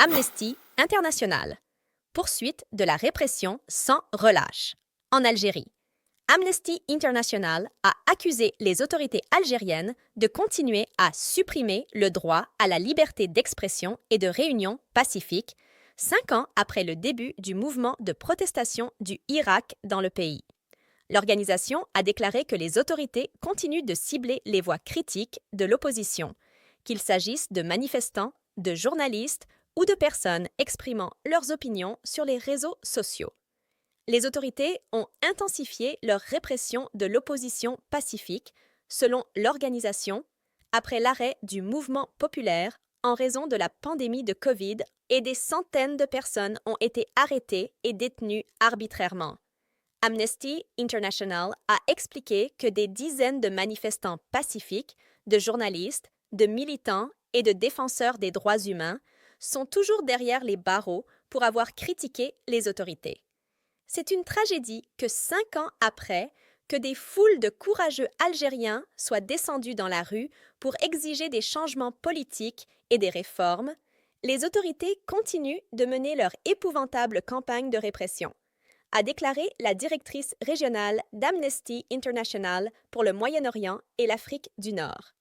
Amnesty International. Poursuite de la répression sans relâche. En Algérie, Amnesty International a accusé les autorités algériennes de continuer à supprimer le droit à la liberté d'expression et de réunion pacifique, 5 ans après le début du mouvement de protestation du Irak dans le pays. L'organisation a déclaré que les autorités continuent de cibler les voix critiques de l'opposition, qu'il s'agisse de manifestants, de journalistes ou de personnes exprimant leurs opinions sur les réseaux sociaux. Les autorités ont intensifié leur répression de l'opposition pacifique, selon l'organisation, après l'arrêt du mouvement populaire en raison de la pandémie de Covid et des centaines de personnes ont été arrêtées et détenues arbitrairement. Amnesty International a expliqué que des dizaines de manifestants pacifiques, de journalistes, de militants et de défenseurs des droits humains sont toujours derrière les barreaux pour avoir critiqué les autorités. C'est une tragédie que 5 ans après, que des foules de courageux Algériens soient descendus dans la rue pour exiger des changements politiques et des réformes, les autorités continuent de mener leur épouvantable campagne de répression, a déclaré la directrice régionale d'Amnesty International pour le Moyen-Orient et l'Afrique du Nord.